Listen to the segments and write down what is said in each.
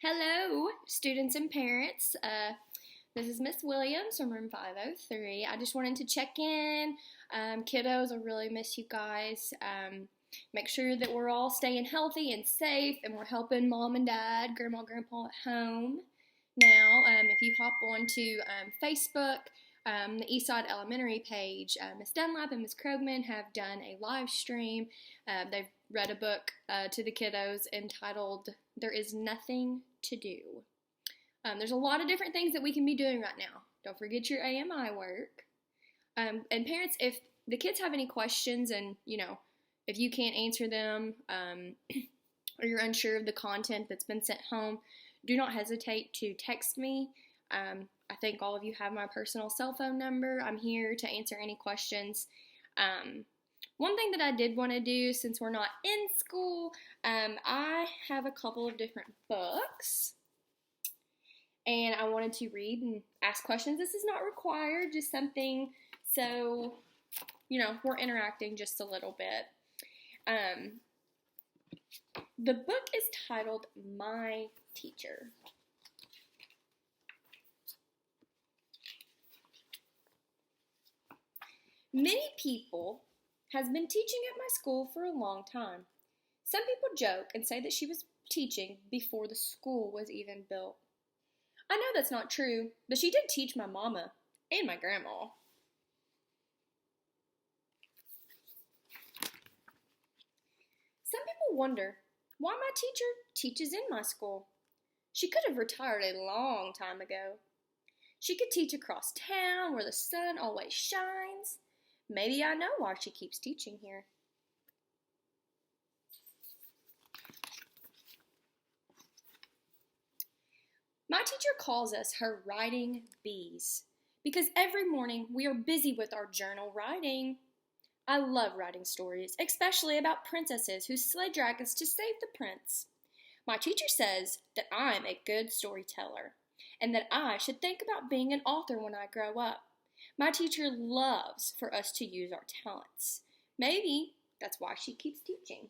Hello, students and parents. This is Miss Williams from room 503. I just wanted to check in. Kiddos, I really miss you guys. Make sure that we're all staying healthy and safe, and we're helping mom and dad, grandma, grandpa at home. Now, if you hop onto Facebook, the Eastside Elementary page, Miss Dunlap and Miss Krogman have done a live stream. They've read a book to the kiddos entitled There Is Nothing to Do. There's a lot of different things that we can be doing right now. Don't forget your AMI work. And parents, if the kids have any questions and, if you can't answer them or you're unsure of the content that's been sent home, do not hesitate to text me. I think all of you have my personal cell phone number. I'm here to answer any questions. One thing that I did want to do since we're not in school, I have a couple of different books and I wanted to read and ask questions. This is not required, just something so, we're interacting just a little bit. The book is titled My Teacher. Many people has been teaching at my school for a long time. Some people joke and say that she was teaching before the school was even built. I know that's not true, but she did teach my mama and my grandma. Some people wonder why my teacher teaches in my school. She could have retired a long time ago. She could teach across town where the sun always shines. Maybe I know why she keeps teaching here. My teacher calls us her writing bees because every morning we are busy with our journal writing. I love writing stories, especially about princesses who slay dragons to save the prince. My teacher says that I'm a good storyteller and that I should think about being an author when I grow up. My teacher loves for us to use our talents. Maybe that's why she keeps teaching.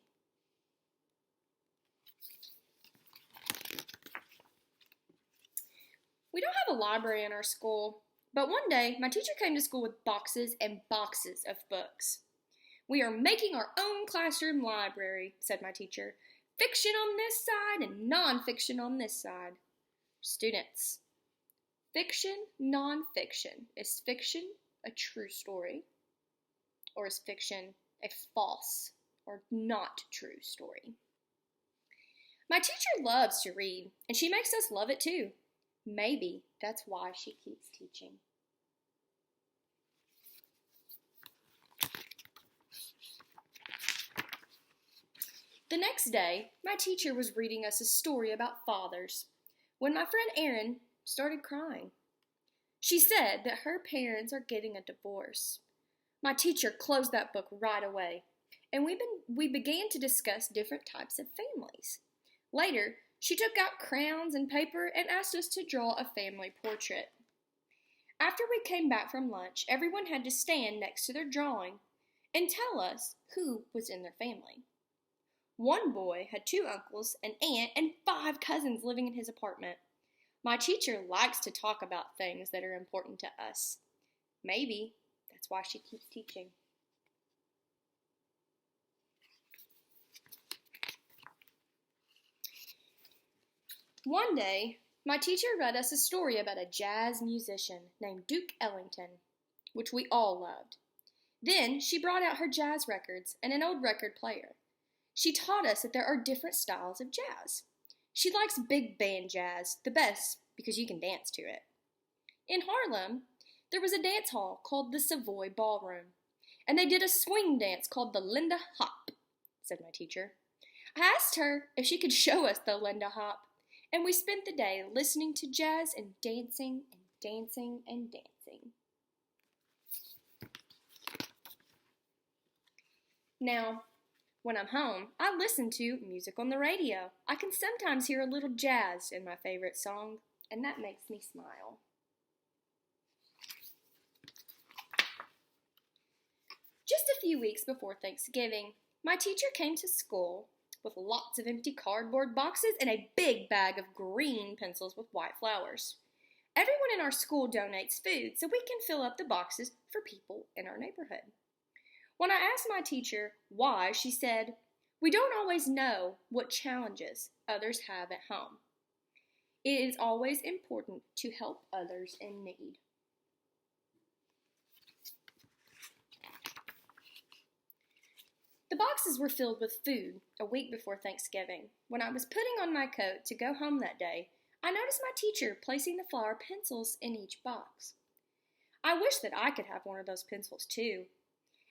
We don't have a library in our school, but one day my teacher came to school with boxes and boxes of books. We are making our own classroom library, said my teacher. Fiction on this side and nonfiction on this side. Students, fiction, nonfiction. Is fiction a true story? Or is fiction a false or not true story? My teacher loves to read, and she makes us love it too. Maybe that's why she keeps teaching. The next day, my teacher was reading us a story about fathers when my friend Erin started crying. She said that her parents are getting a divorce. My teacher closed that book right away, and we began to discuss different types of families. Later, she took out crayons and paper and asked us to draw a family portrait. After we came back from lunch, everyone had to stand next to their drawing and tell us who was in their family. One boy had 2 uncles, an aunt, and 5 cousins living in his apartment. My teacher likes to talk about things that are important to us. Maybe that's why she keeps teaching. One day, my teacher read us a story about a jazz musician named Duke Ellington, which we all loved. Then she brought out her jazz records and an old record player. She taught us that there are different styles of jazz. She likes big band jazz the best because you can dance to it. In Harlem, there was a dance hall called the Savoy Ballroom, and they did a swing dance called the Linda Hop, said my teacher. I asked her if she could show us the Linda Hop, and we spent the day listening to jazz and dancing and dancing and dancing. Now, when I'm home, I listen to music on the radio. I can sometimes hear a little jazz in my favorite song, and that makes me smile. Just a few weeks before Thanksgiving, my teacher came to school with lots of empty cardboard boxes and a big bag of green pencils with white flowers. Everyone in our school donates food so we can fill up the boxes for people in our neighborhood. When I asked my teacher why, she said, "We don't always know what challenges others have at home. It is always important to help others in need." The boxes were filled with food a week before Thanksgiving. When I was putting on my coat to go home that day, I noticed my teacher placing the flower pencils in each box. I wish that I could have one of those pencils too.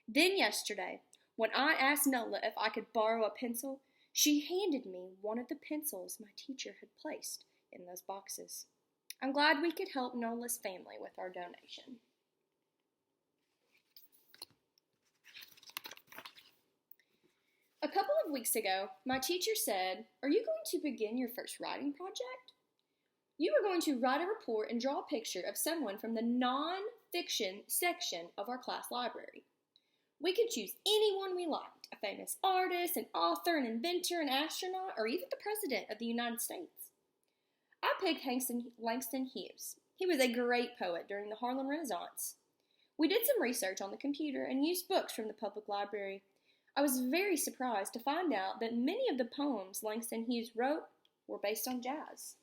Then yesterday, when I asked Nola if I could borrow a pencil, she handed me one of the pencils my teacher had placed in those boxes. I'm glad we could help Nola's family with our donation. A couple of weeks ago, my teacher said, "Are you going to begin your first writing project? You are going to write a report and draw a picture of someone from the non-fiction section of our class library. We could choose anyone we liked, a famous artist, an author, an inventor, an astronaut, or even the President of the United States." I picked Langston Hughes. He was a great poet during the Harlem Renaissance. We did some research on the computer and used books from the public library. I was very surprised to find out that many of the poems Langston Hughes wrote were based on jazz.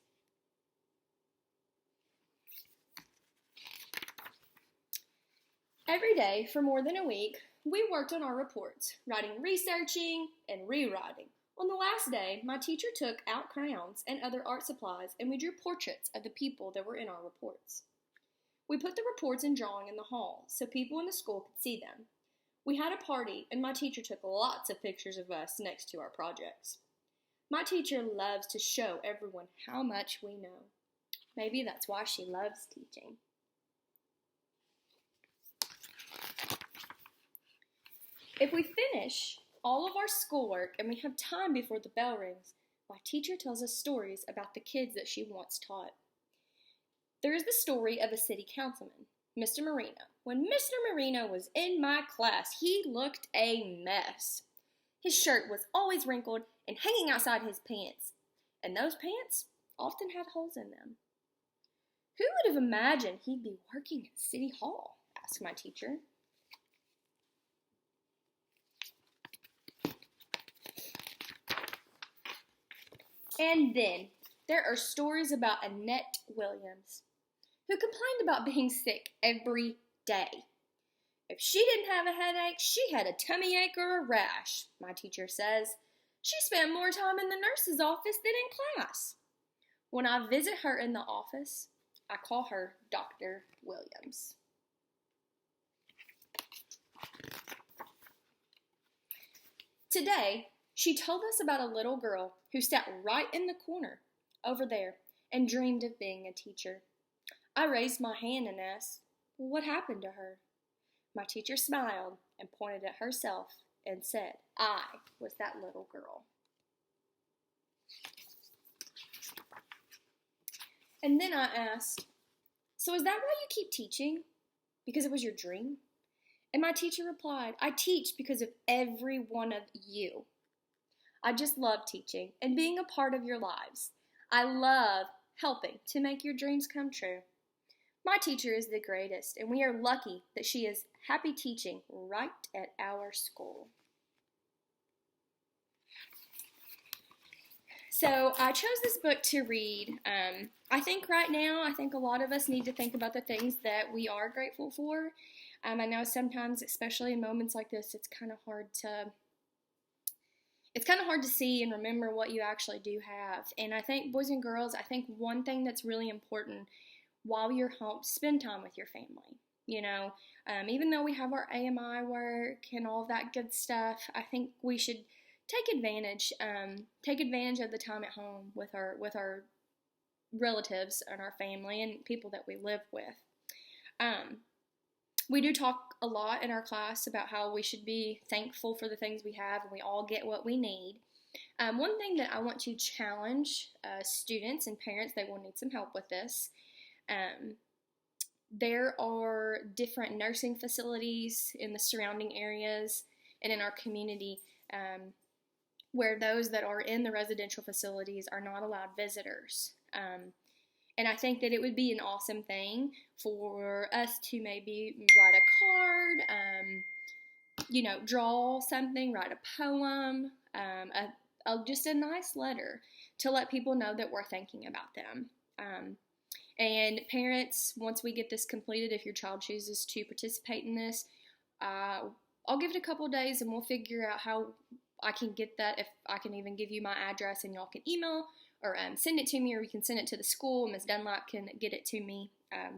Every day for more than a week, we worked on our reports, writing, researching, and rewriting. On the last day, my teacher took out crayons and other art supplies, and we drew portraits of the people that were in our reports. We put the reports and drawing in the hall so people in the school could see them. We had a party, and my teacher took lots of pictures of us next to our projects. My teacher loves to show everyone how much we know. Maybe that's why she loves teaching. If we finish all of our schoolwork and we have time before the bell rings, my teacher tells us stories about the kids that she once taught. There is the story of a city councilman, Mr. Marino. When Mr. Marino was in my class, he looked a mess. His shirt was always wrinkled and hanging outside his pants, and those pants often had holes in them. "Who would have imagined he'd be working at City Hall?" asked my teacher. And then there are stories about Annette Williams, who complained about being sick every day. If she didn't have a headache, she had a tummy ache or a rash, my teacher says. She spent more time in the nurse's office than in class. When I visit her in the office, I call her Dr. Williams. Today, she told us about a little girl who sat right in the corner over there and dreamed of being a teacher. I raised my hand and asked, "What happened to her?" My teacher smiled and pointed at herself and said, "I was that little girl." And then I asked, "So is that why you keep teaching? Because it was your dream?" And my teacher replied, "I teach because of every one of you. I just love teaching and being a part of your lives. I love helping to make your dreams come true. My teacher is the greatest, and we are lucky that she is happy teaching right at our school." So I chose this book to read. I think a lot of us need to think about the things that we are grateful for. I know sometimes, especially in moments like this, it's kind of hard to see and remember what you actually do have. And I think, boys and girls, one thing that's really important while you're home, spend time with your family. Even though we have our AMI work and all that good stuff, I think we should take advantage of the time at home with our relatives and our family and people that we live with. We do talk a lot in our class about how we should be thankful for the things we have, and we all get what we need. One thing that I want to challenge students and parents, they will need some help with this. There are different nursing facilities in the surrounding areas and in our community where those that are in the residential facilities are not allowed visitors. And I think that it would be an awesome thing for us to maybe write a card, draw something, write a poem, just a nice letter to let people know that we're thinking about them. And parents, once we get this completed, if your child chooses to participate in this, I'll give it a couple of days and we'll figure out how I can get that, if I can even give you my address and y'all can email or send it to me, or we can send it to the school. Ms. Dunlap can get it to me,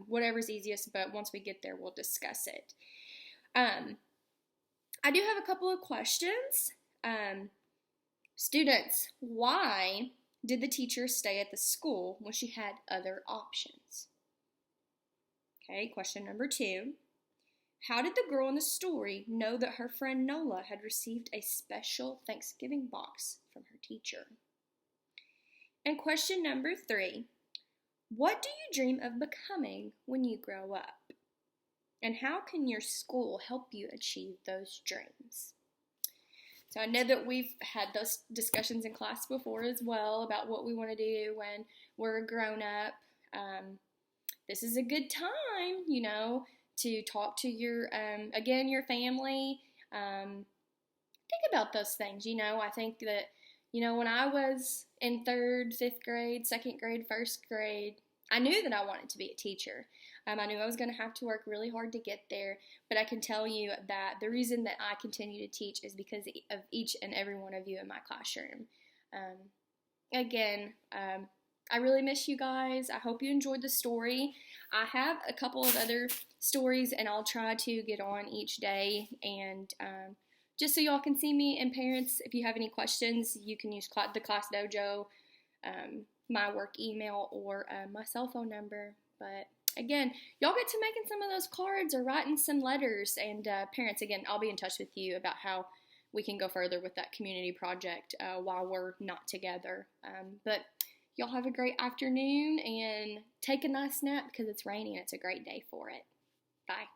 whatever's easiest, but once we get there, we'll discuss it. I do have a couple of questions. Students, why did the teacher stay at the school when she had other options? Okay, question number 2. How did the girl in the story know that her friend Nola had received a special Thanksgiving box from her teacher? And question number 3, what do you dream of becoming when you grow up? And how can your school help you achieve those dreams? So I know that we've had those discussions in class before as well about what we want to do when we're grown up. This is a good time, to talk to your family. Think about those things. I think that, when I was in 3rd, 5th grade, 2nd grade, 1st grade, I knew that I wanted to be a teacher. I knew I was going to have to work really hard to get there, but I can tell you that the reason that I continue to teach is because of each and every one of you in my classroom. I really miss you guys. I hope you enjoyed the story. I have a couple of other stories, and I'll try to get on each day, and just so y'all can see me. And parents, if you have any questions, you can use the Class Dojo, my work email, or my cell phone number. But again, y'all get to making some of those cards or writing some letters. And parents, again, I'll be in touch with you about how we can go further with that community project while we're not together. But y'all have a great afternoon and take a nice nap because it's raining and it's a great day for it. Bye.